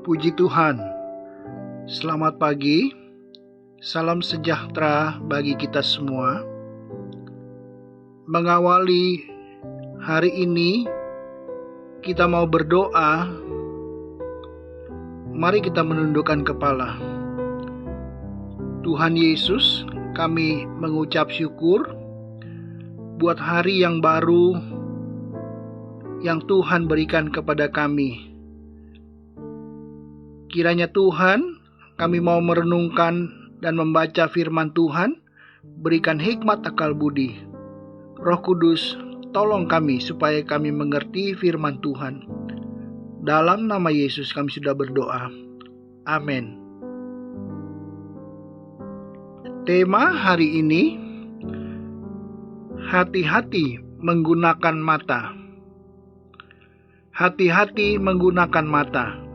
Puji Tuhan, selamat pagi, salam sejahtera bagi kita semua. Mengawali hari ini, kita mau berdoa. Mari kita menundukkan kepala. Tuhan Yesus, kami mengucap syukur buat hari yang baru yang Tuhan berikan kepada kami. Kiranya Tuhan, kami mau merenungkan dan membaca firman Tuhan, berikan hikmat akal budi. Roh Kudus, tolong kami supaya kami mengerti firman Tuhan. Dalam nama Yesus kami sudah berdoa. Amin. Tema hari ini, hati-hati menggunakan mata. Hati-hati menggunakan mata.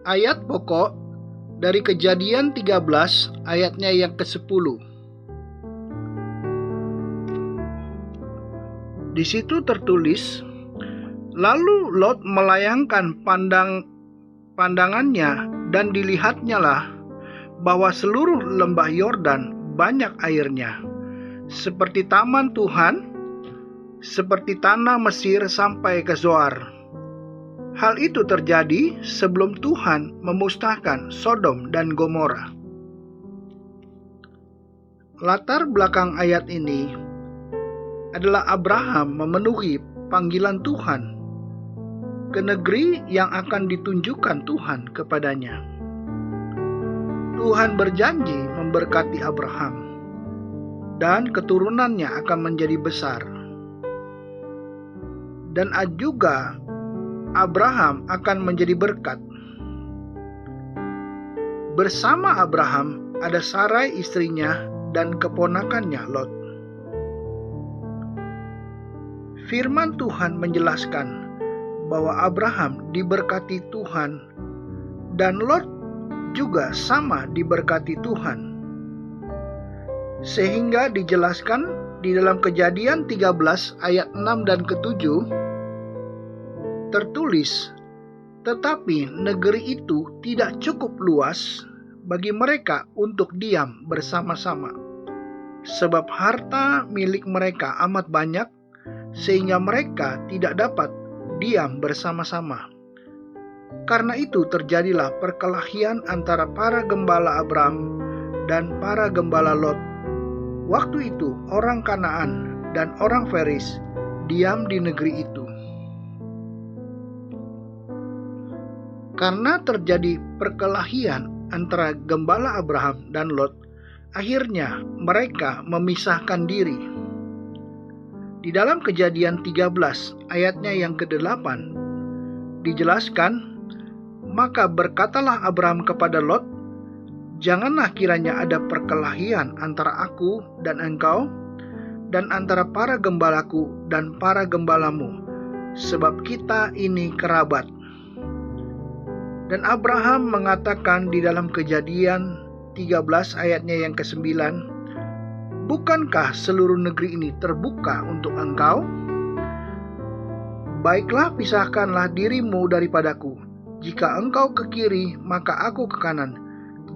Ayat pokok dari Kejadian 13 ayatnya yang ke-10. Di situ tertulis, lalu Lot melayangkan pandangannya dan dilihatnyalah bahwa seluruh lembah Yordan banyak airnya, seperti taman Tuhan, seperti tanah Mesir sampai ke Zoar. Hal itu terjadi sebelum Tuhan memusnahkan Sodom dan Gomora. Latar belakang ayat ini adalah Abraham memenuhi panggilan Tuhan ke negeri yang akan ditunjukkan Tuhan kepadanya. Tuhan berjanji memberkati Abraham dan keturunannya akan menjadi besar. Dan juga Abraham akan menjadi berkat. Bersama Abraham ada Sarai istrinya dan keponakannya Lot. Firman Tuhan menjelaskan bahwa Abraham diberkati Tuhan dan Lot juga sama diberkati Tuhan. Sehingga dijelaskan di dalam Kejadian 13 ayat 6 dan ke-7 tertulis, tetapi negeri itu tidak cukup luas bagi mereka untuk diam bersama-sama, sebab harta milik mereka amat banyak, sehingga mereka tidak dapat diam bersama-sama. Karena itu terjadilah perkelahian antara para gembala Abram dan para gembala Lot. Waktu itu orang Kanaan dan orang Feris diam di negeri itu. Karena terjadi perkelahian antara gembala Abraham dan Lot, akhirnya mereka memisahkan diri. Di dalam Kejadian 13 ayatnya yang ke-8 dijelaskan, maka berkatalah Abraham kepada Lot, janganlah kiranya ada perkelahian antara aku dan engkau, dan antara para gembalaku dan para gembalamu, sebab kita ini kerabat. Dan Abraham mengatakan di dalam Kejadian 13 ayatnya yang ke-9, bukankah seluruh negeri ini terbuka untuk engkau? Baiklah, pisahkanlah dirimu daripadaku. Jika engkau ke kiri, maka aku ke kanan.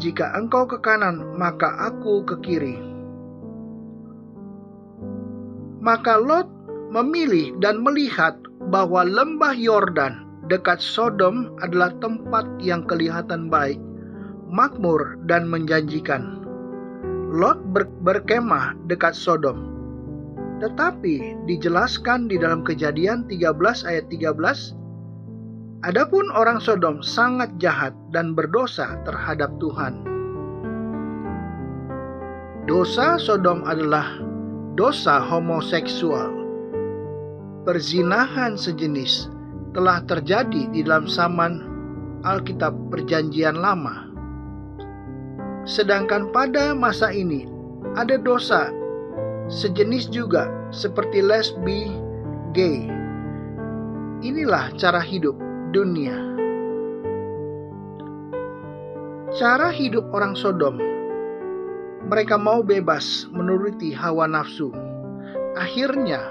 Jika engkau ke kanan, maka aku ke kiri. Maka Lot memilih dan melihat bahwa lembah Yordan dekat Sodom adalah tempat yang kelihatan baik, makmur dan menjanjikan. Lot berkemah dekat Sodom. Tetapi dijelaskan di dalam Kejadian 13 ayat 13, adapun orang Sodom sangat jahat dan berdosa terhadap Tuhan. Dosa Sodom adalah dosa homoseksual. Perzinahan sejenis telah terjadi di dalam zaman Alkitab Perjanjian Lama. Sedangkan pada masa ini ada dosa sejenis juga seperti lesbi, gay. Inilah cara hidup dunia. Cara hidup orang Sodom, mereka mau bebas menuruti hawa nafsu. Akhirnya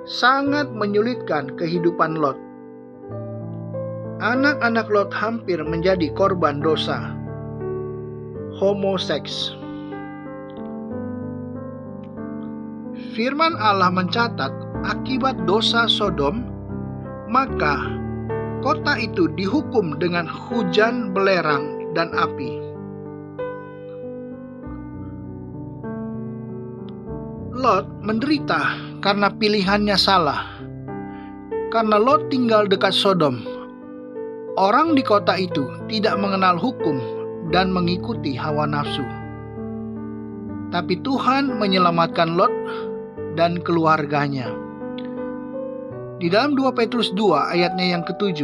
sangat menyulitkan kehidupan Lot. Anak-anak Lot hampir menjadi korban dosa homoseks. Firman Allah mencatat akibat dosa Sodom, maka kota itu dihukum dengan hujan belerang dan api. Lot menderita karena pilihannya salah. Karena Lot tinggal dekat Sodom, orang di kota itu tidak mengenal hukum dan mengikuti hawa nafsu. Tapi Tuhan menyelamatkan Lot dan keluarganya. Di dalam 2 Petrus 2 ayatnya yang ke-7,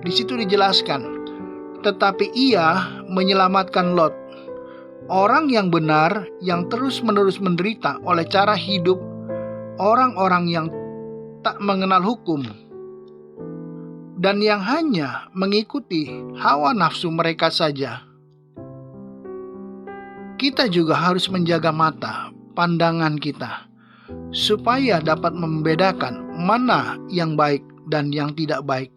di situ dijelaskan, tetapi ia menyelamatkan Lot, orang yang benar yang terus-menerus menderita oleh cara hidup orang-orang yang tak mengenal hukum dan yang hanya mengikuti hawa nafsu mereka saja. Kita juga harus menjaga mata, pandangan kita, supaya dapat membedakan mana yang baik dan yang tidak baik.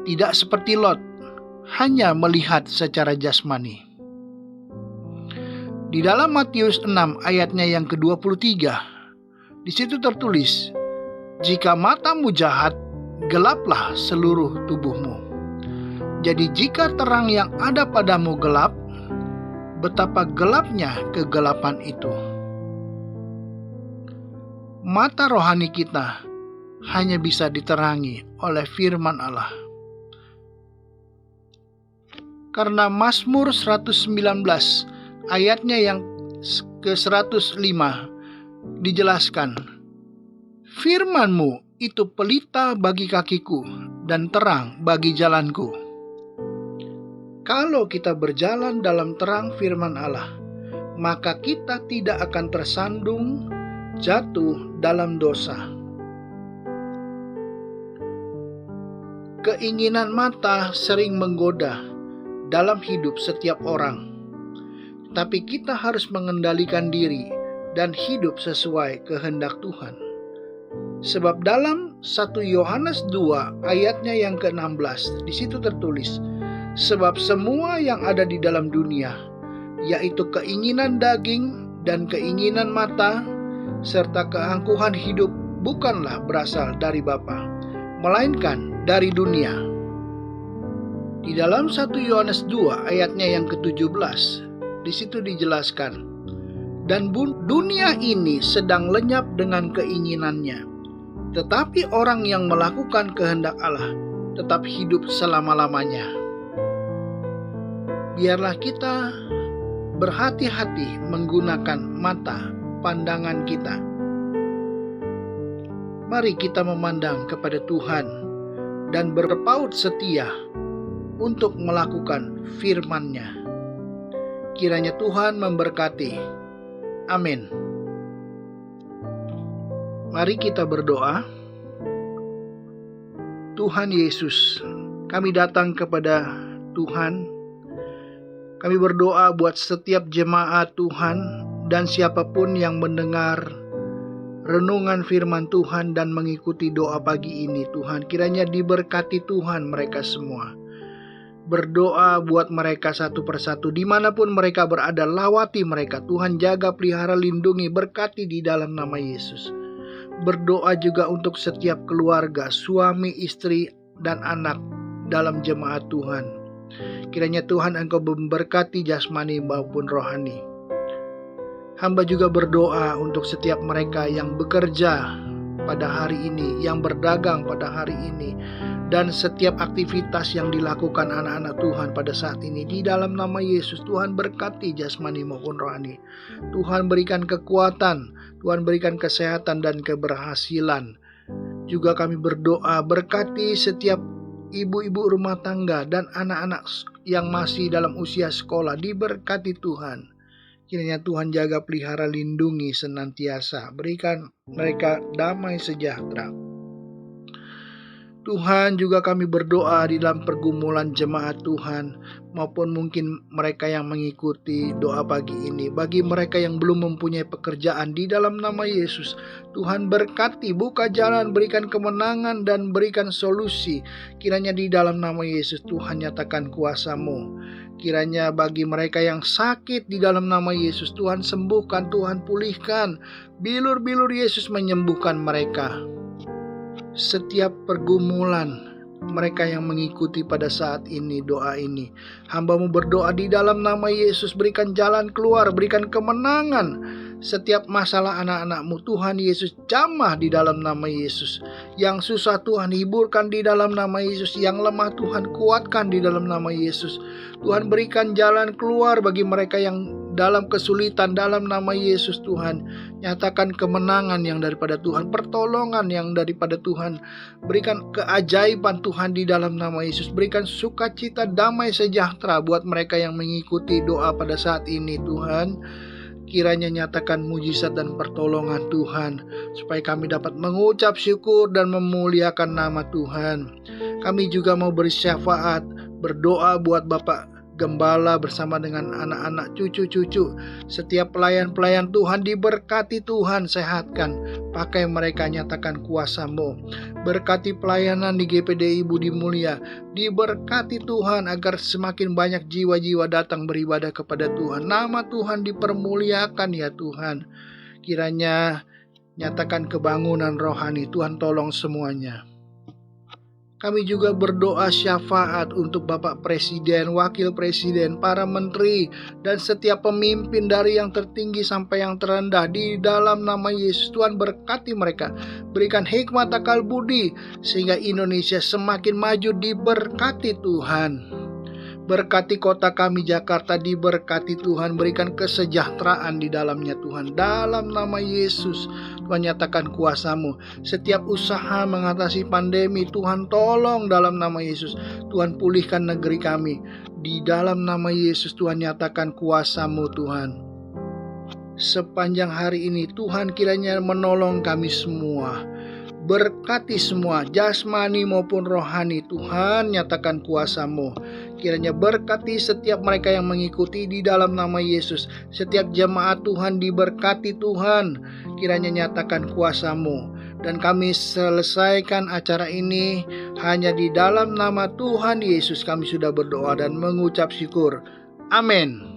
Tidak seperti Lot, hanya melihat secara jasmani. Di dalam Matius 6 ayatnya yang ke-23, di situ tertulis, jika matamu jahat, gelaplah seluruh tubuhmu. Jadi jika terang yang ada padamu gelap, betapa gelapnya kegelapan itu. Mata rohani kita hanya bisa diterangi oleh firman Allah. Karena Mazmur 119 ayatnya yang ke-105 dijelaskan, firman-Mu itu pelita bagi kakiku dan terang bagi jalanku. Kalau kita berjalan dalam terang firman Allah, maka kita tidak akan tersandung jatuh dalam dosa. Keinginan mata sering menggoda dalam hidup setiap orang, tapi kita harus mengendalikan diri dan hidup sesuai kehendak Tuhan. Sebab dalam 1 Yohanes 2 ayatnya yang ke-16, di situ tertulis, sebab semua yang ada di dalam dunia, yaitu keinginan daging dan keinginan mata, serta keangkuhan hidup, bukanlah berasal dari Bapa, melainkan dari dunia. Di dalam 1 Yohanes 2 ayatnya yang ke-17, di situ dijelaskan, dan dunia ini sedang lenyap dengan keinginannya, tetapi orang yang melakukan kehendak Allah tetap hidup selama-lamanya. Biarlah kita berhati-hati menggunakan mata pandangan kita. Mari kita memandang kepada Tuhan dan berpaut setia untuk melakukan firman-Nya. Kiranya Tuhan memberkati. Amin. Mari kita berdoa. Tuhan Yesus, kami datang kepada Tuhan. Kami berdoa buat setiap jemaat Tuhan dan siapapun yang mendengar renungan firman Tuhan dan mengikuti doa pagi ini, Tuhan. Kiranya diberkati Tuhan mereka semua. Berdoa buat mereka satu persatu, dimanapun mereka berada, lawati mereka. Tuhan jaga, pelihara, lindungi, berkati di dalam nama Yesus. Berdoa juga untuk setiap keluarga, suami, istri, dan anak dalam jemaat Tuhan. Kiranya Tuhan Engkau memberkati jasmani maupun rohani. Hamba juga berdoa untuk setiap mereka yang bekerja pada hari ini, yang berdagang pada hari ini, dan setiap aktivitas yang dilakukan anak-anak Tuhan pada saat ini. Di dalam nama Yesus, Tuhan berkati jasmani maupun rohani. Tuhan berikan kekuatan, Tuhan berikan kesehatan dan keberhasilan. Juga kami berdoa berkati setiap ibu-ibu rumah tangga dan anak-anak yang masih dalam usia sekolah, diberkati Tuhan. Kiranya Tuhan jaga, pelihara, lindungi senantiasa. Berikan mereka damai sejahtera. Tuhan, juga kami berdoa di dalam pergumulan jemaat Tuhan, maupun mungkin mereka yang mengikuti doa pagi ini. Bagi mereka yang belum mempunyai pekerjaan, di dalam nama Yesus, Tuhan berkati, buka jalan, berikan kemenangan, dan berikan solusi. Kiranya di dalam nama Yesus, Tuhan nyatakan kuasa-Mu. Kiranya bagi mereka yang sakit, di dalam nama Yesus, Tuhan sembuhkan, Tuhan pulihkan. Bilur-bilur Yesus menyembuhkan mereka. Setiap pergumulan mereka yang mengikuti pada saat ini doa ini, hamba-Mu berdoa di dalam nama Yesus, berikan jalan keluar, berikan kemenangan. Setiap masalah anak-anak-Mu, Tuhan Yesus, jamah di dalam nama Yesus. Yang susah Tuhan hiburkan di dalam nama Yesus. Yang lemah Tuhan kuatkan di dalam nama Yesus. Tuhan berikan jalan keluar bagi mereka yang dalam kesulitan dalam nama Yesus. Tuhan nyatakan kemenangan yang daripada Tuhan, pertolongan yang daripada Tuhan. Berikan keajaiban Tuhan di dalam nama Yesus. Berikan sukacita, damai sejahtera buat mereka yang mengikuti doa pada saat ini. Tuhan, kiranya nyatakan mujizat dan pertolongan Tuhan, supaya kami dapat mengucap syukur dan memuliakan nama Tuhan. Kami juga mau bersyafaat, berdoa buat Bapak Gembala bersama dengan anak-anak, cucu-cucu. Setiap pelayan-pelayan Tuhan diberkati Tuhan, sehatkan. Pakai mereka, nyatakan kuasa-Mu. Berkati pelayanan di GPDI Budi Mulia. Diberkati Tuhan agar semakin banyak jiwa-jiwa datang beribadah kepada Tuhan. Nama Tuhan dipermuliakan ya Tuhan. Kiranya nyatakan kebangunan rohani. Tuhan tolong semuanya. Kami juga berdoa syafaat untuk Bapak Presiden, Wakil Presiden, para menteri, dan setiap pemimpin dari yang tertinggi sampai yang terendah. Di dalam nama Yesus, Tuhan berkati mereka. Berikan hikmat akal budi, sehingga Indonesia semakin maju. Diberkati Tuhan. Berkati kota kami Jakarta, diberkati Tuhan. Berikan kesejahteraan di dalamnya Tuhan. Dalam nama Yesus, Tuhan nyatakan kuasa-Mu. Setiap usaha mengatasi pandemi, Tuhan tolong dalam nama Yesus. Tuhan pulihkan negeri kami. Di dalam nama Yesus, Tuhan nyatakan kuasa-Mu Tuhan. Sepanjang hari ini Tuhan kiranya menolong kami semua. Berkati semua, jasmani maupun rohani. Tuhan nyatakan kuasa-Mu. Kiranya berkati setiap mereka yang mengikuti di dalam nama Yesus. Setiap jemaat Tuhan diberkati Tuhan. Kiranya nyatakan kuasa-Mu. Dan kami selesaikan acara ini hanya di dalam nama Tuhan Yesus. Kami sudah berdoa dan mengucap syukur. Amin.